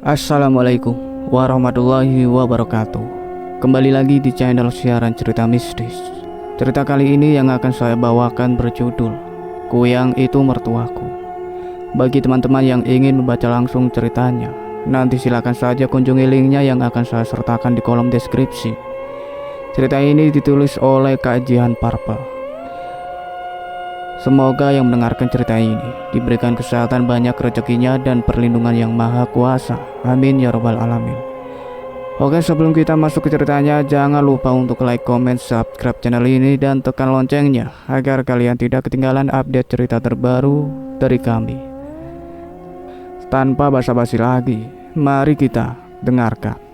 Assalamualaikum warahmatullahi wabarakatuh. Kembali lagi di channel siaran cerita mistis. Cerita kali ini yang akan saya bawakan berjudul Kuyang Itu Mertuaku. Bagi teman-teman yang ingin membaca langsung ceritanya, nanti silakan saja kunjungi linknya yang akan saya sertakan di kolom deskripsi. Cerita ini ditulis oleh Kak Jihan Purple. Semoga yang mendengarkan cerita ini diberikan kesehatan banyak rezekinya dan perlindungan yang maha kuasa. Amin ya robbal alamin. Oke, sebelum kita masuk ke ceritanya, jangan lupa untuk like, comment, subscribe channel ini dan tekan loncengnya agar kalian tidak ketinggalan update cerita terbaru dari kami. Tanpa basa-basi lagi, mari kita dengarkan.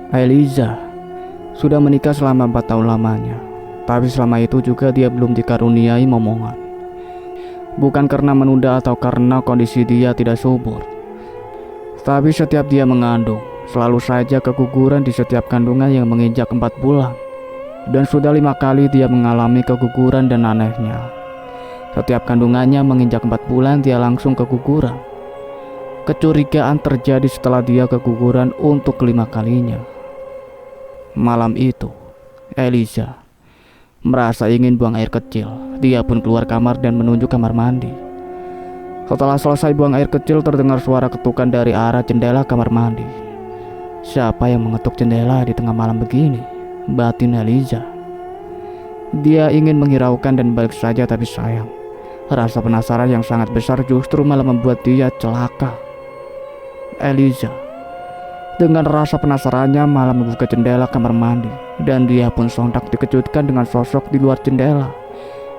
Eliza sudah menikah selama 4 tahun lamanya, tapi selama itu juga dia belum dikaruniai momongan. Bukan karena menunda atau karena kondisi dia tidak subur, tapi setiap dia mengandung, selalu saja keguguran di setiap kandungan yang menginjak 4 bulan. Dan sudah 5 kali dia mengalami keguguran dan anehnya, setiap kandungannya menginjak 4 bulan dia langsung keguguran. Kecurigaan terjadi setelah dia keguguran untuk kelima kalinya. Malam itu, Eliza merasa ingin buang air kecil. Dia pun keluar kamar dan menuju kamar mandi. Setelah selesai buang air kecil, terdengar suara ketukan dari arah jendela kamar mandi. Siapa yang mengetuk jendela di tengah malam begini? Batin Eliza. Dia ingin menghiraukan dan balik saja, tapi sayang, rasa penasaran yang sangat besar justru malah membuat dia celaka. Eliza dengan rasa penasarannya malah membuka jendela kamar mandi, dan dia pun sontak dikejutkan dengan sosok di luar jendela.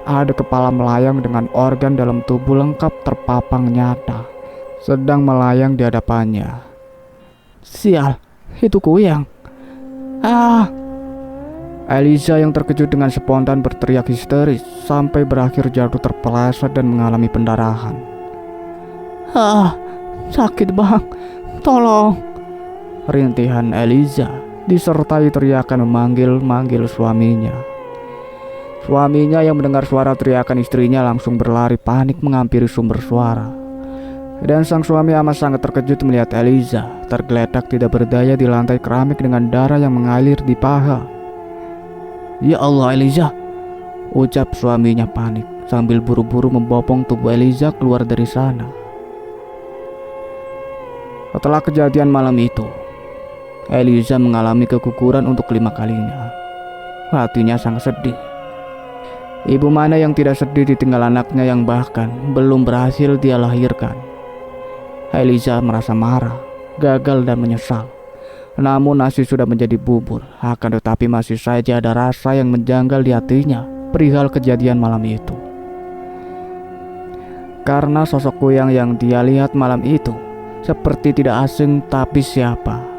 Ada kepala melayang dengan organ dalam tubuh lengkap terpapang nyata, sedang melayang di hadapannya. Sial, itu Kuyang. Eliza yang terkejut dengan spontan berteriak histeris sampai berakhir jatuh terpeleset dan mengalami pendarahan. Sakit bang, tolong. Rintihan Eliza disertai teriakan memanggil suaminya. Suaminya yang mendengar suara teriakan istrinya langsung berlari panik menghampiri sumber suara. Dan sang suami amat sangat terkejut melihat Eliza tergeletak tidak berdaya di lantai keramik dengan darah yang mengalir di paha. Ya Allah Eliza, ucap suaminya panik sambil buru-buru membopong tubuh Eliza keluar dari sana. Setelah kejadian malam itu, Eliza mengalami keguguran untuk kelima kalinya. Hatinya sangat sedih. Ibu mana yang tidak sedih ditinggal anaknya yang bahkan belum berhasil dia lahirkan. Eliza merasa marah, gagal dan menyesal. Namun nasi sudah menjadi bubur, akan tetapi masih saja ada rasa yang menjanggal di hatinya perihal kejadian malam itu. Karena sosok Kuyang yang dia lihat malam itu seperti tidak asing, tapi siapa?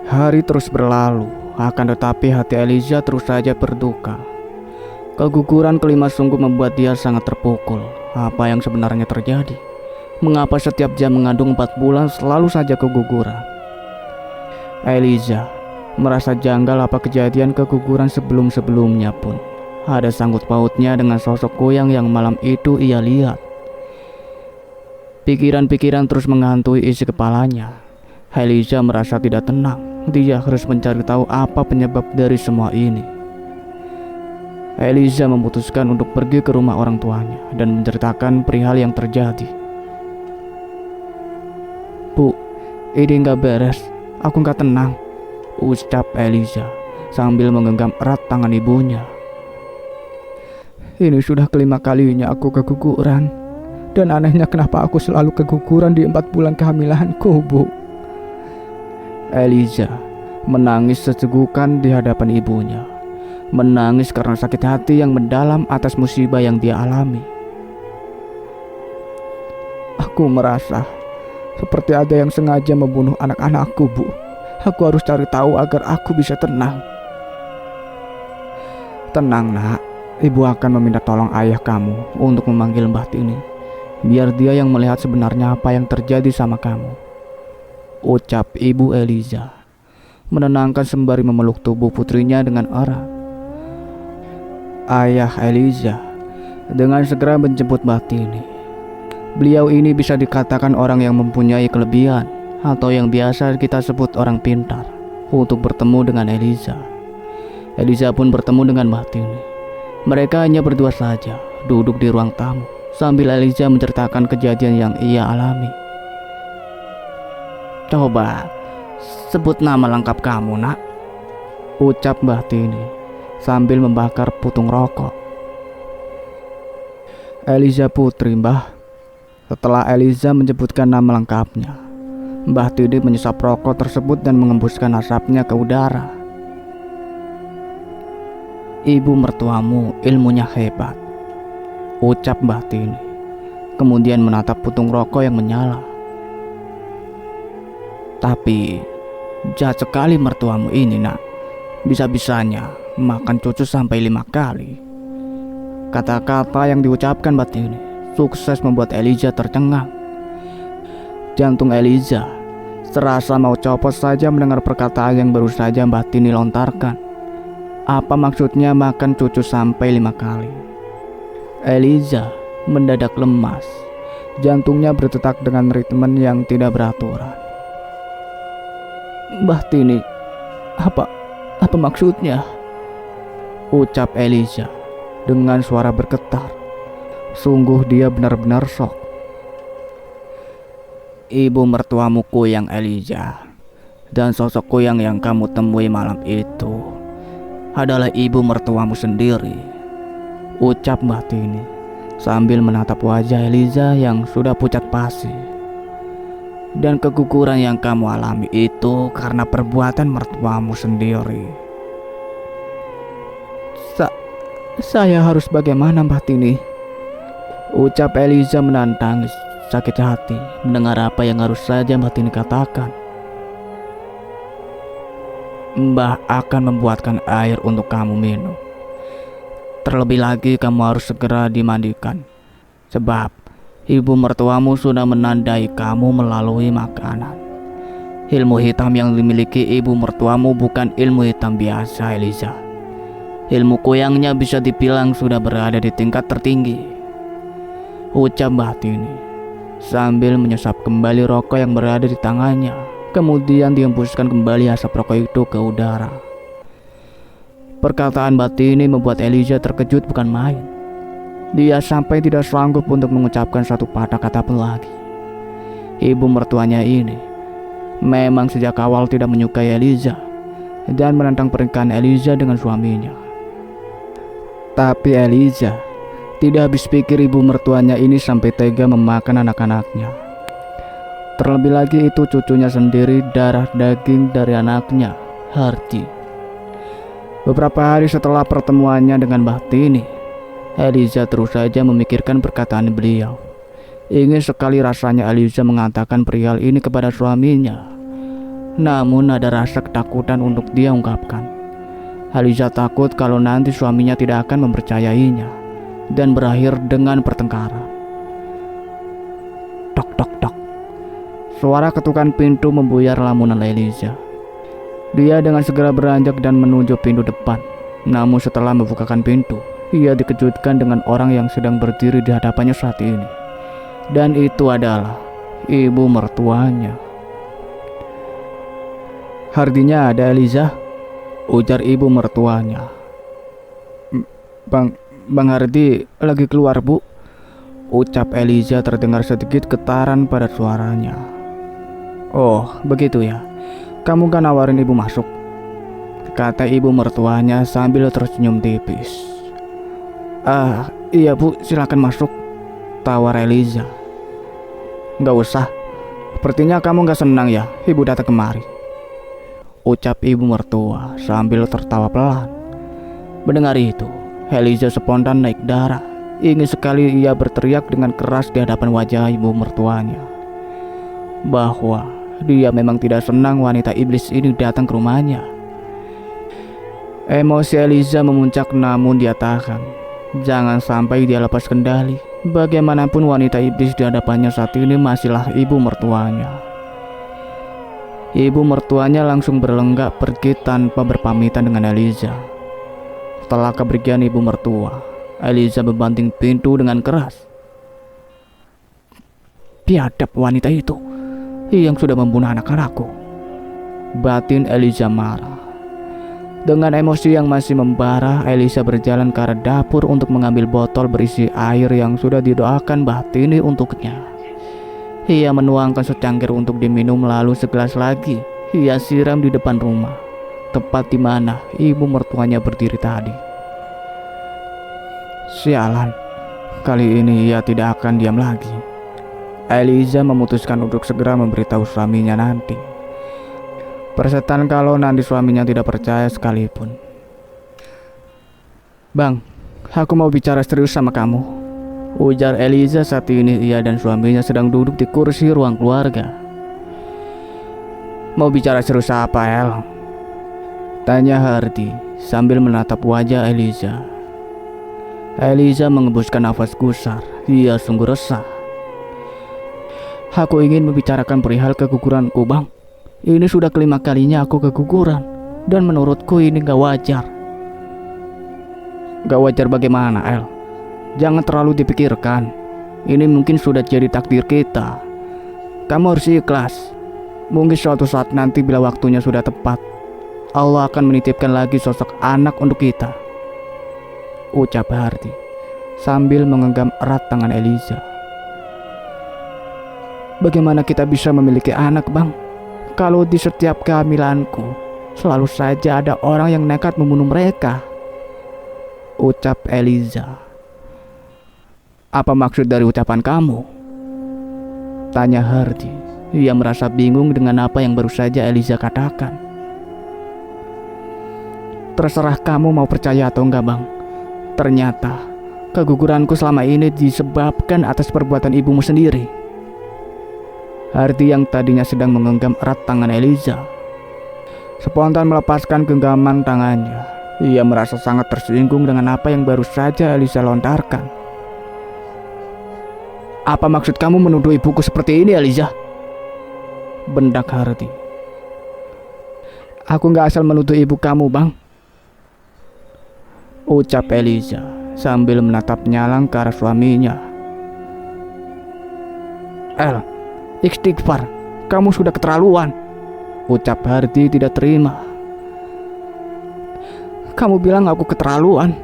Hari terus berlalu, akan tetapi hati Eliza terus saja berduka. Keguguran kelima sungguh membuat dia sangat terpukul. Apa yang sebenarnya terjadi? Mengapa setiap dia mengandung 4 bulan selalu saja keguguran? Eliza merasa janggal, apa kejadian keguguran sebelum-sebelumnya pun ada sangkut pautnya dengan sosok Kuyang yang malam itu ia lihat. Pikiran-pikiran terus menghantui isi kepalanya. Eliza merasa tidak tenang. Dia harus mencari tahu apa penyebab dari semua ini. Eliza memutuskan untuk pergi ke rumah orang tuanya dan menceritakan perihal yang terjadi. Bu, ini gak beres. Aku gak tenang, ucap Eliza sambil menggenggam erat tangan ibunya. Ini sudah kelima kalinya aku keguguran. Dan anehnya kenapa aku selalu keguguran di 4 bulan kehamilanku, Bu? Eliza menangis sesegukan di hadapan ibunya. Menangis karena sakit hati yang mendalam atas musibah yang dia alami. Aku merasa seperti ada yang sengaja membunuh anak-anakku, Bu. Aku harus cari tahu agar aku bisa tenang. Tenang, Nak. Ibu akan meminta tolong ayah kamu untuk memanggil Mbah Tini, biar dia yang melihat sebenarnya apa yang terjadi sama kamu, ucap Ibu Eliza, menenangkan sembari memeluk tubuh putrinya dengan erat. ayah Eliza dengan segera menjemput Batini. Beliau ini bisa dikatakan orang yang mempunyai kelebihan atau yang biasa kita sebut orang pintar untuk bertemu dengan Eliza. Eliza pun bertemu dengan Batini. Mereka hanya berdua saja duduk di ruang tamu sambil Eliza menceritakan kejadian yang ia alami. "Coba sebut nama lengkap kamu, nak," ucap Batini sambil membakar putung rokok. "Eliza Putri, Mbah." Setelah Eliza menyebutkan nama lengkapnya, Mbah Tini menyesap rokok tersebut dan mengembuskan asapnya ke udara. "Ibu mertuamu ilmunya hebat," ucap Mbah Tini, kemudian menatap putung rokok yang menyala. "Tapi jahat sekali mertuamu ini, nak. Bisa-bisanya makan cucu sampai 5 kali." Kata-kata yang diucapkan Mbah Tini sukses membuat Eliza tercengang. Jantung Eliza serasa mau copot saja mendengar perkataan yang baru saja Mbah Tini lontarkan. Apa maksudnya makan cucu sampai 5 kali? Eliza mendadak lemas. Jantungnya berdetak dengan ritme yang tidak beraturan. "Mbah Tini, apa maksudnya?" ucap Eliza dengan suara bergetar. Sungguh dia benar-benar shock. "Ibu mertuamu Kuyang Eliza, dan sosok Kuyang yang kamu temui malam itu adalah ibu mertuamu sendiri," ucap Mbah Tini sambil menatap wajah Eliza yang sudah pucat pasi. "Dan keguguran yang kamu alami itu karena perbuatan mertuamu sendiri." Saya harus bagaimana, Mbah Tini?" ucap Eliza menahan tangis sakit hati mendengar apa yang harus saja Mbah Tini katakan. "Mbah akan membuatkan air untuk kamu minum. Terlebih lagi kamu harus segera dimandikan, sebab ibu mertuamu sudah menandai kamu melalui makanan. Ilmu hitam yang dimiliki ibu mertuamu bukan ilmu hitam biasa, Eliza. Ilmu kuyangnya bisa dibilang sudah berada di tingkat tertinggi," ucap Mbah Tini sambil menyesap kembali rokok yang berada di tangannya. Kemudian dihembuskan kembali asap rokok itu ke udara. Perkataan Mbah Tini membuat Eliza terkejut bukan main. Dia sampai tidak sanggup untuk mengucapkan satu patah kata pun lagi. Ibu mertuanya ini memang sejak awal tidak menyukai Eliza dan menentang pernikahan Eliza dengan suaminya. Tapi Eliza tidak habis pikir ibu mertuanya ini sampai tega memakan anak-anaknya. Terlebih lagi itu cucunya sendiri, darah daging dari anaknya, Hardi. Beberapa hari setelah pertemuannya dengan Mbah Tini, Eliza terus saja memikirkan perkataan beliau. Ingin sekali rasanya Eliza mengatakan perihal ini kepada suaminya. Namun ada rasa ketakutan untuk dia ungkapkan. Eliza takut kalau nanti suaminya tidak akan mempercayainya dan berakhir dengan pertengkaran. Tok tok tok. Suara ketukan pintu membuyar lamunan Eliza. Dia dengan segera beranjak dan menuju pintu depan. Namun setelah membukakan pintu, ia dikejutkan dengan orang yang sedang berdiri di hadapannya saat ini. Dan itu adalah ibu mertuanya. "Hardinya ada, Eliza?" ujar ibu mertuanya. Bang Hardi lagi keluar, Bu," ucap Eliza terdengar sedikit getaran pada suaranya. "Oh, begitu ya. Kamu kan nawarin ibu masuk," kata ibu mertuanya sambil tersenyum tipis. Iya Bu, silakan masuk," tawar Eliza. "Gak usah. Sepertinya kamu gak senang ya ibu datang kemari," ucap ibu mertua sambil tertawa pelan. Mendengar itu, Eliza spontan naik darah. Ingin sekali ia berteriak dengan keras di hadapan wajah ibu mertuanya bahwa dia memang tidak senang wanita iblis ini datang ke rumahnya. Emosi Eliza memuncak namun dia tahan. Jangan sampai dia lepas kendali. Bagaimanapun wanita iblis di hadapannya saat ini masihlah ibu mertuanya. Ibu mertuanya langsung berlenggak pergi tanpa berpamitan dengan Eliza. Setelah kepergian ibu mertua, Eliza membanting pintu dengan keras. Biadab wanita itu yang sudah membunuh anak-anakku, batin Eliza marah. Dengan emosi yang masih membara, Eliza berjalan ke arah dapur untuk mengambil botol berisi air yang sudah didoakan Bahtini untuknya. Ia menuangkan secangkir untuk diminum, lalu segelas lagi ia siram di depan rumah, tepat di mana ibu mertuanya berdiri tadi. Sialan, kali ini ia tidak akan diam lagi. Eliza memutuskan untuk segera memberitahu suaminya nanti. Persetan kalau nanti suaminya tidak percaya sekalipun. Bang, aku mau bicara serius sama kamu, ujar Eliza saat ini ia dan suaminya sedang duduk di kursi ruang keluarga. Mau bicara serius apa, El? Tanya Hardy sambil menatap wajah Eliza. Eliza mengebuskan nafas gusar. Ia sungguh resah. Aku ingin membicarakan perihal keguguranku, Bang. Ini sudah kelima kalinya aku keguguran, dan menurutku ini gak wajar. Gak wajar bagaimana, El? Jangan terlalu dipikirkan. Ini mungkin sudah jadi takdir kita. Kamu harus ikhlas. Mungkin suatu saat nanti bila waktunya sudah tepat, Allah akan menitipkan lagi sosok anak untuk kita, ucap Hardy sambil menggenggam erat tangan Eliza. Bagaimana kita bisa memiliki anak, Bang, kalau di setiap kehamilanku selalu saja ada orang yang nekat membunuh mereka, ucap Eliza. Apa maksud dari ucapan kamu? Tanya Hardy. Ia merasa bingung dengan apa yang baru saja Eliza katakan. Terserah kamu mau percaya atau enggak, Bang. Ternyata keguguranku selama ini disebabkan atas perbuatan ibumu sendiri. Hardy yang tadinya sedang menggenggam erat tangan Eliza spontan melepaskan genggaman tangannya. Ia merasa sangat tersinggung dengan apa yang baru saja Eliza lontarkan. Apa maksud kamu menuduh ibuku seperti ini, Eliza? Bendak Hardy. Aku gak asal menuduh ibu kamu, Bang, ucap Eliza sambil menatap nyalang ke arah suaminya. El, istighfar, kamu sudah keterlaluan, ucap Hardy tidak terima. Kamu bilang aku keterlaluan.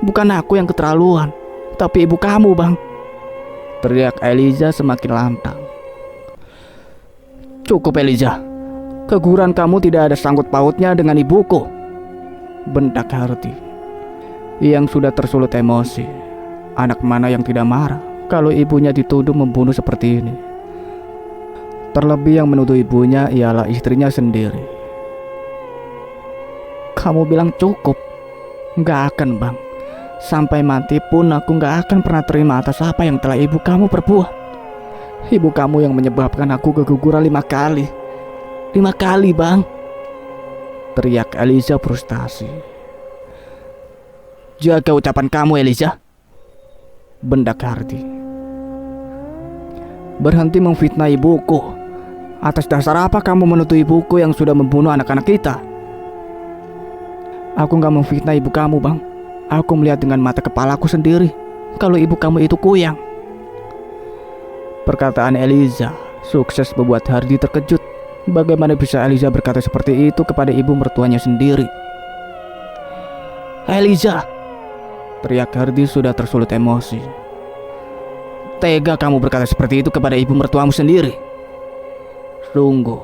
Bukan aku yang keterlaluan, tapi ibu kamu, Bang, teriak Eliza semakin lantang. Cukup, Eliza. Keguguran kamu tidak ada sangkut pautnya dengan ibuku, bentak Hardy yang sudah tersulut emosi. Anak mana yang tidak marah kalau ibunya dituduh membunuh seperti ini? Terlebih yang menuduh ibunya ialah istrinya sendiri. Kamu bilang cukup? Gak akan, Bang. Sampai mati pun aku gak akan pernah terima atas apa yang telah ibu kamu perbuat. Ibu kamu yang menyebabkan aku keguguran 5 kali. 5 kali, Bang, teriak Eliza frustasi. Jaga ucapan kamu, Eliza, bendak Hardy. Berhenti memfitnah ibuku. Atas dasar apa kamu menuduh ibuku yang sudah membunuh anak-anak kita? Aku gak memfitnah ibu kamu, Bang. Aku melihat dengan mata kepalaku sendiri kalau ibu kamu itu kuyang. Perkataan Eliza sukses membuat Hardy terkejut. Bagaimana bisa Eliza berkata seperti itu kepada ibu mertuanya sendiri? Eliza, teriak Hardy sudah tersulut emosi. Tega kamu berkata seperti itu kepada ibu mertuamu sendiri? Sungguh,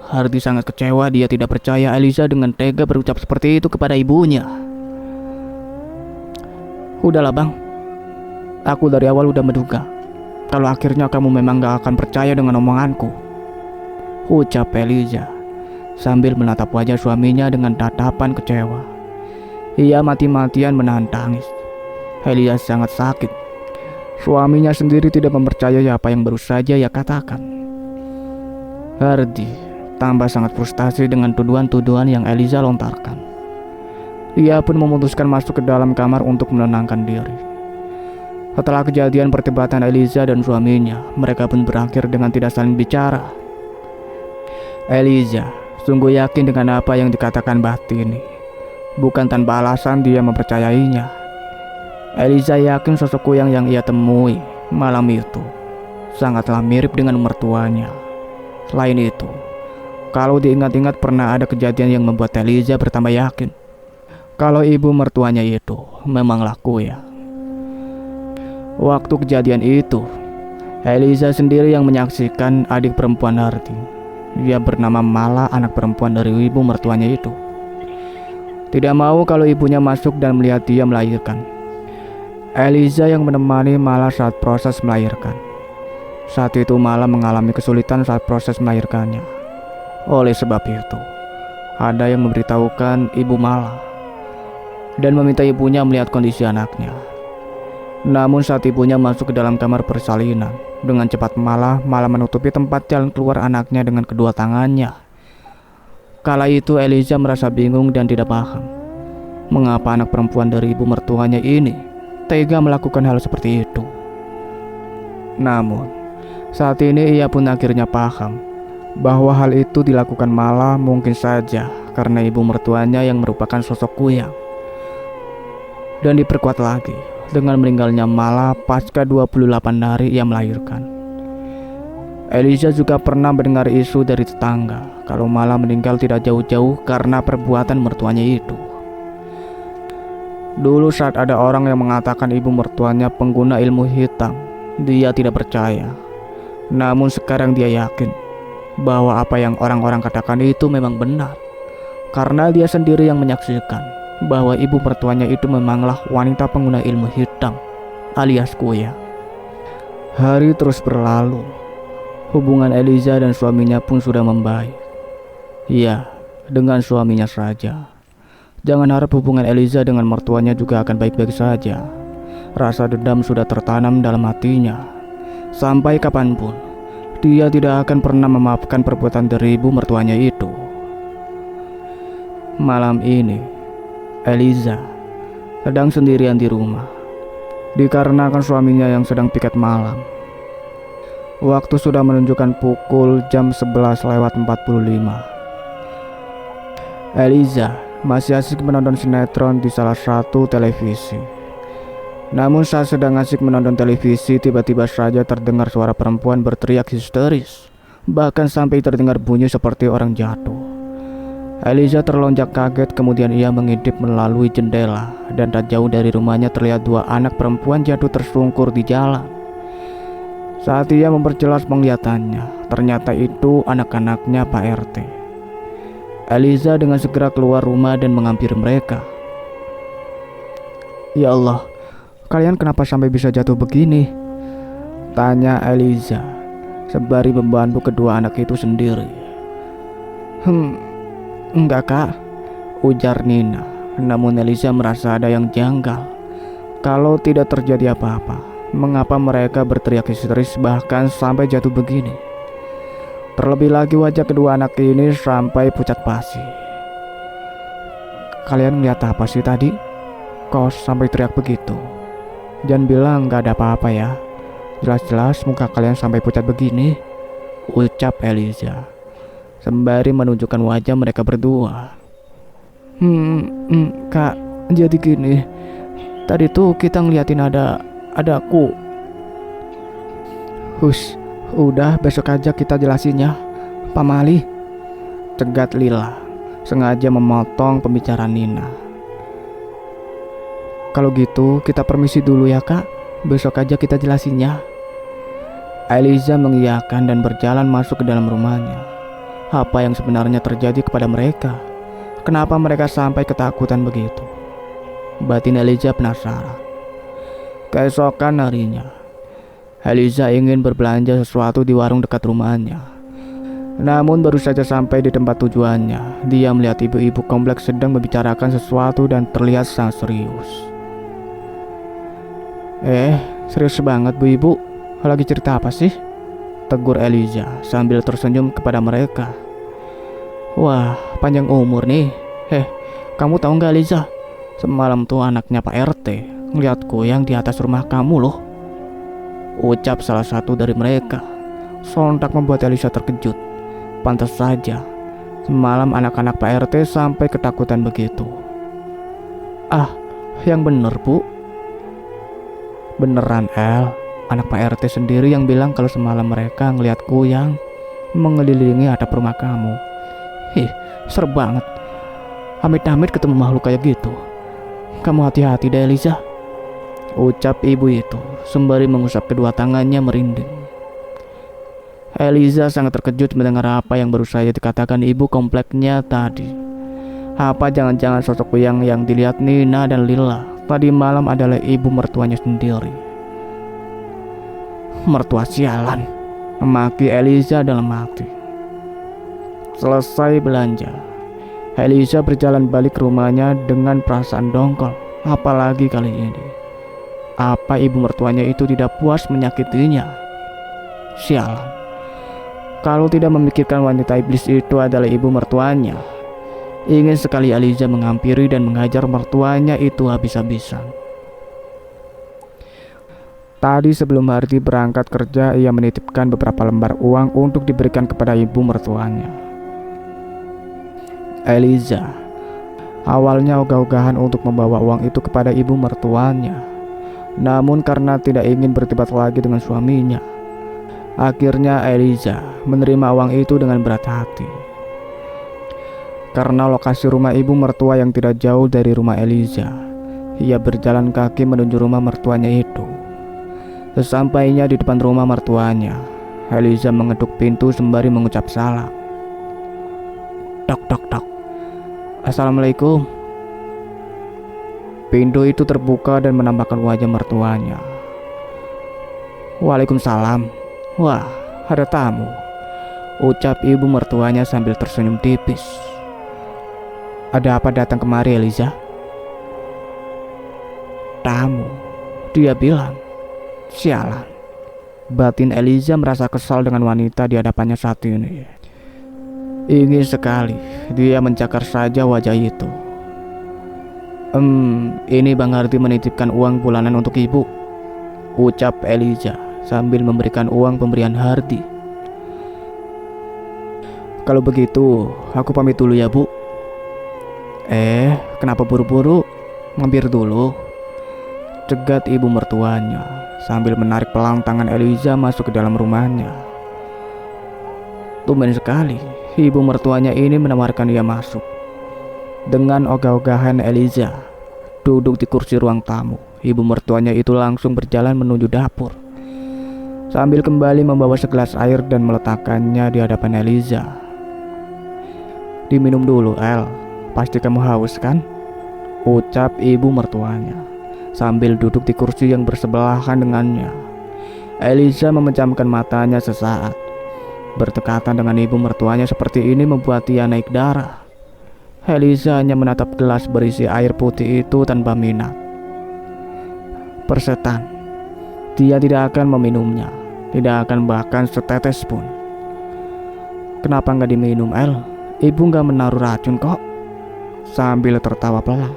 Hardy sangat kecewa. Dia tidak percaya Eliza dengan tega berucap seperti itu kepada ibunya. Udahlah, Bang, aku dari awal udah menduga kalau akhirnya kamu memang gak akan percaya dengan omonganku, ucap Eliza sambil menatap wajah suaminya dengan tatapan kecewa. Ia mati-matian menahan tangis. Eliza sangat sakit. Suaminya sendiri tidak mempercayai apa yang baru saja ia katakan. Hardy tambah sangat frustasi dengan tuduhan-tuduhan yang Eliza lontarkan. Ia pun memutuskan masuk ke dalam kamar untuk menenangkan diri. Setelah kejadian perdebatan Eliza dan suaminya, mereka pun berakhir dengan tidak saling bicara. Eliza sungguh yakin dengan apa yang dikatakan Bahtini. Bukan tanpa alasan dia mempercayainya. Eliza yakin sosok kuyang yang ia temui malam itu sangatlah mirip dengan mertuanya. Selain itu, kalau diingat-ingat pernah ada kejadian yang membuat Eliza bertambah yakin kalau ibu mertuanya itu memanglah kuyang. Waktu kejadian itu, Eliza sendiri yang menyaksikan adik perempuan Hardy. Dia bernama Mala, anak perempuan dari ibu mertuanya itu. Tidak mau kalau ibunya masuk dan melihat dia melahirkan. Eliza yang menemani Mala saat proses melahirkan. Saat itu Mala mengalami kesulitan saat proses melahirkannya. Oleh sebab itu, ada yang memberitahukan ibu Mala dan meminta ibunya melihat kondisi anaknya. Namun saat ibunya masuk ke dalam kamar persalinan, dengan cepat Mala menutupi tempat jalan keluar anaknya dengan kedua tangannya. Kala itu Eliza merasa bingung dan tidak paham mengapa anak perempuan dari ibu mertuanya ini tega melakukan hal seperti itu. Namun saat ini ia pun akhirnya paham bahwa hal itu dilakukan Mala mungkin saja karena ibu mertuanya yang merupakan sosok kuyang. Dan diperkuat lagi dengan meninggalnya Mala pasca 28 hari ia melahirkan. Eliza juga pernah mendengar isu dari tetangga kalau Mala meninggal tidak jauh-jauh karena perbuatan mertuanya itu. Dulu saat ada orang yang mengatakan ibu mertuanya pengguna ilmu hitam, dia tidak percaya. Namun sekarang dia yakin bahwa apa yang orang-orang katakan itu memang benar, karena dia sendiri yang menyaksikan bahwa ibu mertuanya itu memanglah wanita pengguna ilmu hitam alias kuyang. Hari terus berlalu. Hubungan Eliza dan suaminya pun sudah membaik. Ya, dengan suaminya saja. Jangan harap hubungan Eliza dengan mertuanya juga akan baik-baik saja. Rasa dendam sudah tertanam dalam hatinya. Sampai kapanpun dia tidak akan pernah memaafkan perbuatan dari ibu mertuanya itu. Malam ini Eliza sedang sendirian di rumah, dikarenakan suaminya yang sedang piket malam. Waktu sudah menunjukkan pukul jam 11:45. Eliza masih asik menonton sinetron di salah satu televisi. Namun saat sedang asik menonton televisi, tiba-tiba saja terdengar suara perempuan berteriak histeris, bahkan sampai terdengar bunyi seperti orang jatuh. Eliza terlonjak kaget, kemudian ia mengintip melalui jendela dan tak jauh dari rumahnya terlihat dua anak perempuan jatuh tersungkur di jalan. Saat ia memperjelas penglihatannya, ternyata itu anak-anaknya Pak RT. Eliza dengan segera keluar rumah dan menghampiri mereka. "Ya Allah, kalian kenapa sampai bisa jatuh begini?" tanya Eliza sembari membantu kedua anak itu sendiri. Enggak kak," ujar Nina. Namun Eliza merasa ada yang janggal. Kalau tidak terjadi apa-apa, mengapa mereka berteriak histeris bahkan sampai jatuh begini? Terlebih lagi wajah kedua anak ini sampai pucat pasi. "Kalian lihat apa sih tadi? Kok sampai teriak begitu? Jangan bilang gak ada apa-apa ya. Jelas-jelas muka kalian sampai pucat begini," ucap Eliza sembari menunjukkan wajah mereka berdua. Kak, jadi gini. Tadi tuh kita ngeliatin ada aku. "Hush, udah besok aja kita jelasinnya, Pak Mali," cegat Lila, sengaja memotong pembicaraan Nina. "Kalau gitu kita permisi dulu ya kak, besok aja kita jelasinnya." Eliza mengiyakan dan berjalan masuk ke dalam rumahnya. Apa yang sebenarnya terjadi kepada mereka? Kenapa mereka sampai ketakutan begitu? Batin Eliza penasaran. Keesokan harinya, Eliza ingin berbelanja sesuatu di warung dekat rumahnya. Namun baru saja sampai di tempat tujuannya, dia melihat ibu-ibu kompleks sedang membicarakan sesuatu dan terlihat sangat serius. Serius banget bu ibu, lagi cerita apa sih?" tegur Eliza sambil tersenyum kepada mereka. "Wah, panjang umur nih. Kamu tahu nggak Eliza? Semalam tuh anaknya Pak RT ngeliat kuyang di atas rumah kamu loh," ucap salah satu dari mereka. Sontak membuat Eliza terkejut. Pantas saja semalam anak-anak Pak RT sampai ketakutan begitu. Ah, yang bener bu. Beneran El, anak Pak RT sendiri yang bilang kalau semalam mereka ngeliat kuyang mengelilingi atap rumah kamu. Ih, serem banget. Amit-amit ketemu makhluk kayak gitu. Kamu hati-hati deh Eliza, ucap ibu itu sembari mengusap kedua tangannya merinding. Eliza sangat terkejut mendengar apa yang baru saja dikatakan ibu kompleknya tadi. Apa jangan-jangan sosok yang dilihat Nina dan Lila tadi malam adalah ibu mertuanya sendiri? Mertua sialan, memaki Eliza dalam hati. Selesai belanja, Eliza berjalan balik ke rumahnya dengan perasaan dongkol. Apalagi kali ini, apa ibu mertuanya itu tidak puas menyakitinya? Sialan, kalau tidak memikirkan wanita iblis itu adalah ibu mertuanya, ingin sekali Eliza menghampiri dan menghajar mertuanya itu habis-habisan. Tadi sebelum Hardi berangkat kerja, ia menitipkan beberapa lembar uang untuk diberikan kepada ibu mertuanya. Eliza awalnya ogah-ogahan untuk membawa uang itu kepada ibu mertuanya. Namun karena tidak ingin berdebat lagi dengan suaminya, akhirnya Eliza menerima uang itu dengan berat hati. Karena lokasi rumah ibu mertua yang tidak jauh dari rumah Eliza, ia berjalan kaki menuju rumah mertuanya itu. Sesampainya di depan rumah mertuanya, Eliza mengetuk pintu sembari mengucap salam. Tok tok tok. Assalamualaikum. Pintu itu terbuka dan menampakkan wajah mertuanya. Waalaikumsalam. Wah, ada tamu, ucap ibu mertuanya sambil tersenyum tipis. Ada apa datang kemari Eliza? Tamu, dia bilang. Sialan. Batin Eliza merasa kesal dengan wanita di hadapannya saat ini. Ingin sekali dia mencakar saja wajah itu. Ini Bang Hardi menitipkan uang bulanan untuk ibu, ucap Eliza sambil memberikan uang pemberian Hardi. Kalau begitu, aku pamit dulu ya bu. Kenapa buru-buru? Mampir dulu, cegat ibu mertuanya sambil menarik pelang tangan Eliza masuk ke dalam rumahnya. Tumben sekali ibu mertuanya ini menawarkan ia masuk. Dengan ogah-ogahan Eliza duduk di kursi ruang tamu, ibu mertuanya itu langsung berjalan menuju dapur sambil kembali membawa segelas air dan meletakkannya di hadapan Eliza. Diminum dulu El, pasti kamu haus kan? Ucap ibu mertuanya sambil duduk di kursi yang bersebelahan dengannya. Eliza memejamkan matanya sesaat. Berdekatan dengan ibu mertuanya seperti ini membuat dia naik darah. Eliza hanya menatap gelas berisi air putih itu tanpa minat. Persetan, dia tidak akan meminumnya, tidak akan bahkan setetes pun. Kenapa nggak diminum El? Ibu nggak menaruh racun kok. Sambil tertawa pelan,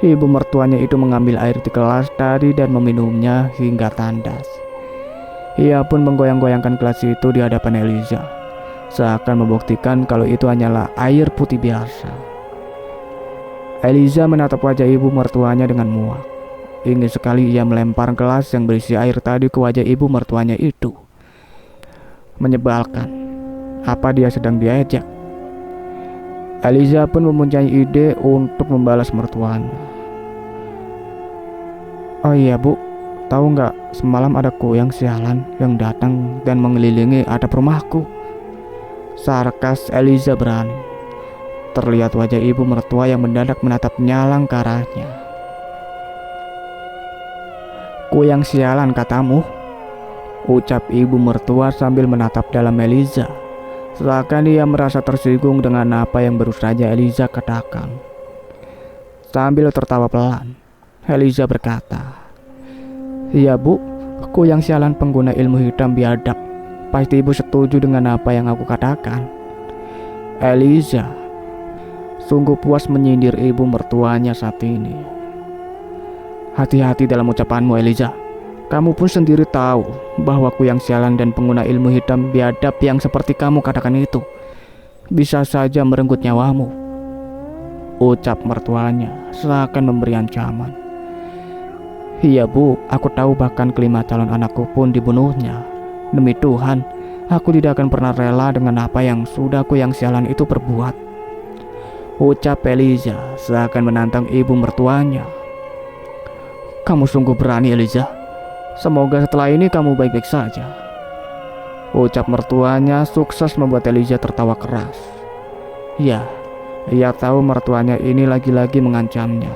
ibu mertuanya itu mengambil air di gelas tadi dan meminumnya hingga tandas. Ia pun menggoyang-goyangkan gelas itu di hadapan Eliza, seakan membuktikan kalau itu hanyalah air putih biasa. Eliza menatap wajah ibu mertuanya dengan muak. Ingin sekali ia melempar gelas yang berisi air tadi ke wajah ibu mertuanya itu. Menyebalkan. Apa dia sedang diajak? Eliza pun mempunyai ide untuk membalas mertuanya. Oh iya bu, tahu nggak, semalam ada kuyang sialan yang datang dan mengelilingi atap rumahku. Sarkas Eliza berani. Terlihat wajah ibu mertua yang mendadak menatap nyalang ke arahnya. Kuyang sialan katamu? Ucap ibu mertua sambil menatap dalam Eliza, seakan dia merasa tersinggung dengan apa yang baru saja Eliza katakan. Sambil tertawa pelan, Eliza berkata, "Iya bu, aku yang sialan pengguna ilmu hitam biadab. Pasti ibu setuju dengan apa yang aku katakan." Eliza sungguh puas menyindir ibu mertuanya saat ini. Hati-hati dalam ucapanmu Eliza. Kamu pun sendiri tahu bahwa aku yang sialan dan pengguna ilmu hitam biadab yang seperti kamu katakan itu bisa saja merenggut nyawamu. ucap mertuanya seakan memberi ancaman. Iya bu, aku tahu bahkan kelima calon anakku pun dibunuhnya. Demi Tuhan, aku tidak akan pernah rela dengan apa yang sudah aku yang sialan itu perbuat, ucap Eliza seakan menantang ibu mertuanya. Kamu sungguh berani Eliza. Semoga setelah ini kamu baik-baik saja, ucap mertuanya sukses membuat Eliza tertawa keras. Ya, ia tahu mertuanya ini lagi-lagi mengancamnya.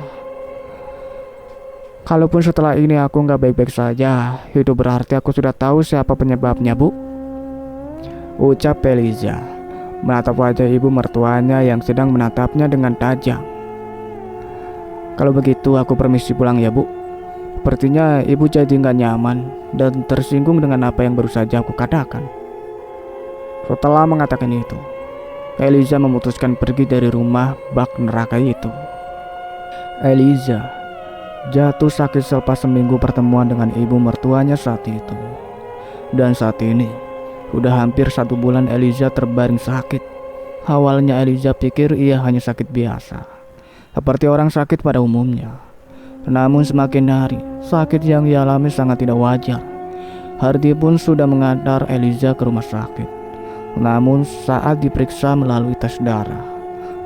Kalaupun setelah ini aku nggak baik-baik saja, itu berarti aku sudah tahu siapa penyebabnya bu, ucap Eliza menatap wajah ibu mertuanya yang sedang menatapnya dengan tajam. Kalau begitu aku permisi pulang ya bu. Sepertinya ibu jadi nggak nyaman dan tersinggung dengan apa yang baru saja aku katakan. Setelah mengatakan itu, Eliza memutuskan pergi dari rumah bak neraka itu. Eliza jatuh sakit selepas seminggu pertemuan dengan ibu mertuanya saat itu. Dan saat ini sudah hampir 1 bulan Eliza terbaring sakit. Awalnya Eliza pikir ia hanya sakit biasa, seperti orang sakit pada umumnya. Namun semakin hari, sakit yang ia alami sangat tidak wajar. Hardi pun sudah mengantar Eliza ke rumah sakit. Namun saat diperiksa melalui tes darah,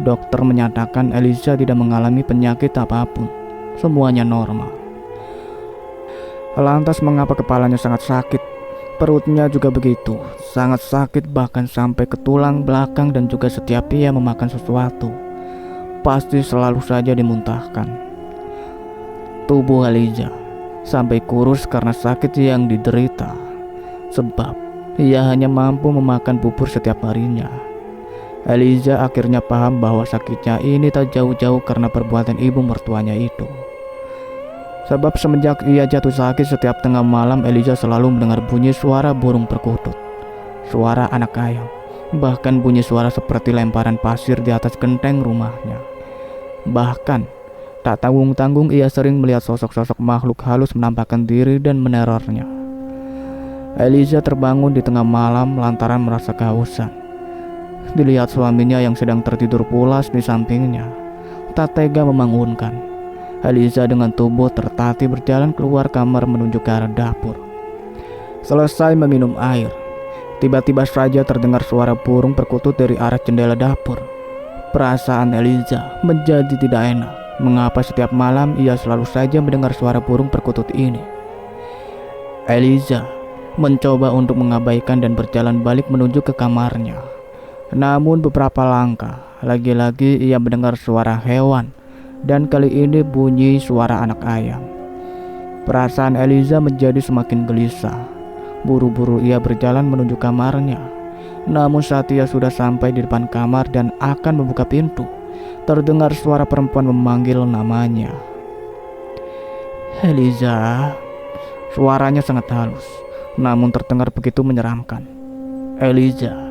dokter menyatakan Eliza tidak mengalami penyakit apapun. Semuanya normal. Lantas mengapa kepalanya sangat sakit? Perutnya juga begitu, sangat sakit bahkan sampai ke tulang belakang dan juga setiap ia memakan sesuatu, pasti selalu saja dimuntahkan. Tubuh Eliza sampai kurus karena sakit yang diderita, sebab ia hanya mampu memakan bubur setiap harinya. Eliza akhirnya paham bahwa sakitnya ini tak jauh-jauh karena perbuatan ibu mertuanya itu. Sebab semenjak ia jatuh sakit, setiap tengah malam Eliza selalu mendengar bunyi suara burung perkutut, suara anak ayam, bahkan bunyi suara seperti lemparan pasir di atas genteng rumahnya. Bahkan tak tanggung-tanggung ia sering melihat sosok-sosok makhluk halus menampakkan diri dan menerornya. Eliza terbangun di tengah malam lantaran merasa kehausan. Dilihat suaminya yang sedang tertidur pulas di sampingnya, tak tega membangunkan. Eliza dengan tubuh tertatih berjalan keluar kamar menuju ke arah dapur. Selesai meminum air, tiba-tiba saja terdengar suara burung perkutut dari arah jendela dapur. Perasaan Eliza menjadi tidak enak. Mengapa setiap malam ia selalu saja mendengar suara burung perkutut ini? Eliza mencoba untuk mengabaikan dan berjalan balik menuju ke kamarnya. Namun beberapa langkah, lagi-lagi ia mendengar suara hewan, dan kali ini bunyi suara anak ayam. Perasaan Eliza menjadi semakin gelisah. Buru-buru ia berjalan menuju kamarnya. Namun saat ia sudah sampai di depan kamar dan akan membuka pintu, terdengar suara perempuan memanggil namanya. Eliza. Suaranya sangat halus, namun terdengar begitu menyeramkan. Eliza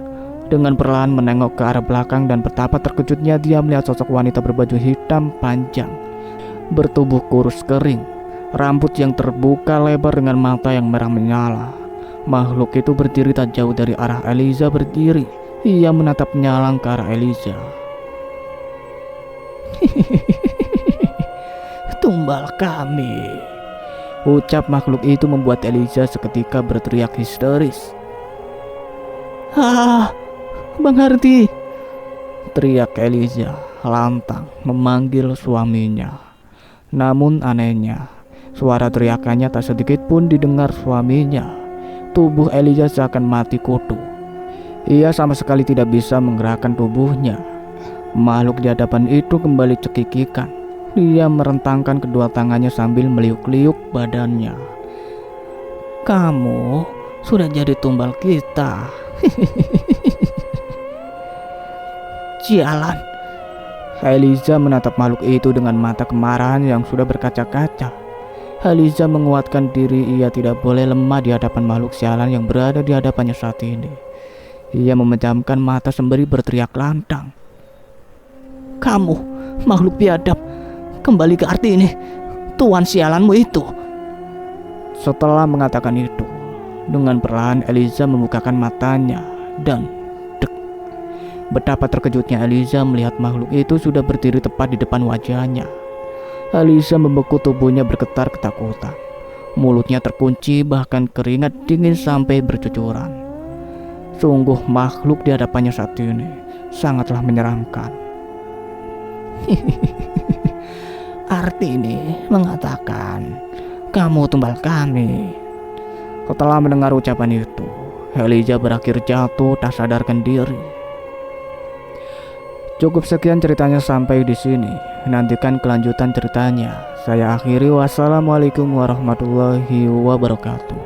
dengan perlahan menengok ke arah belakang dan betapa terkejutnya dia melihat sosok wanita berbaju hitam panjang, bertubuh kurus kering, rambut yang terbuka lebar dengan mata yang merah menyala. Makhluk itu berdiri tak jauh dari arah Eliza berdiri. Ia menatap menyalang ke arah Eliza. Tumbal kami, ucap makhluk itu membuat Eliza seketika berteriak histeris. Ah, Bang Hardi, teriak Eliza lantang memanggil suaminya. Namun anehnya, suara teriakannya tak sedikit pun didengar suaminya. Tubuh Eliza seakan mati kutu. Ia sama sekali tidak bisa menggerakkan tubuhnya. Makhluk di hadapan itu kembali cekikikan. Dia merentangkan kedua tangannya sambil meliuk-liuk badannya. Kamu sudah jadi tumbal kita. Sialan. Eliza menatap makhluk itu dengan mata kemarahan yang sudah berkaca-kaca. Eliza menguatkan diri ia tidak boleh lemah di hadapan makhluk sialan yang berada di hadapannya saat ini. Ia memejamkan mata sembari berteriak lantang. Kamu, makhluk biadab, kembali ke arti ini, tuan sialanmu itu. Setelah mengatakan itu, dengan perlahan Eliza membukakan matanya dan dek, Betapa terkejutnya Eliza melihat makhluk itu sudah berdiri tepat di depan wajahnya. Eliza membeku, tubuhnya bergetar ketakutan. Mulutnya terkunci, bahkan keringat dingin sampai bercucuran. Sungguh makhluk di hadapannya saat ini sangatlah menyeramkan. Arti ini mengatakan kamu tumbal kami. Setelah mendengar ucapan itu, Eliza berakhir jatuh tak sadarkan diri. Cukup sekian ceritanya sampai di sini. Nantikan kelanjutan ceritanya. Saya akhiri, wassalamualaikum warahmatullahi wabarakatuh.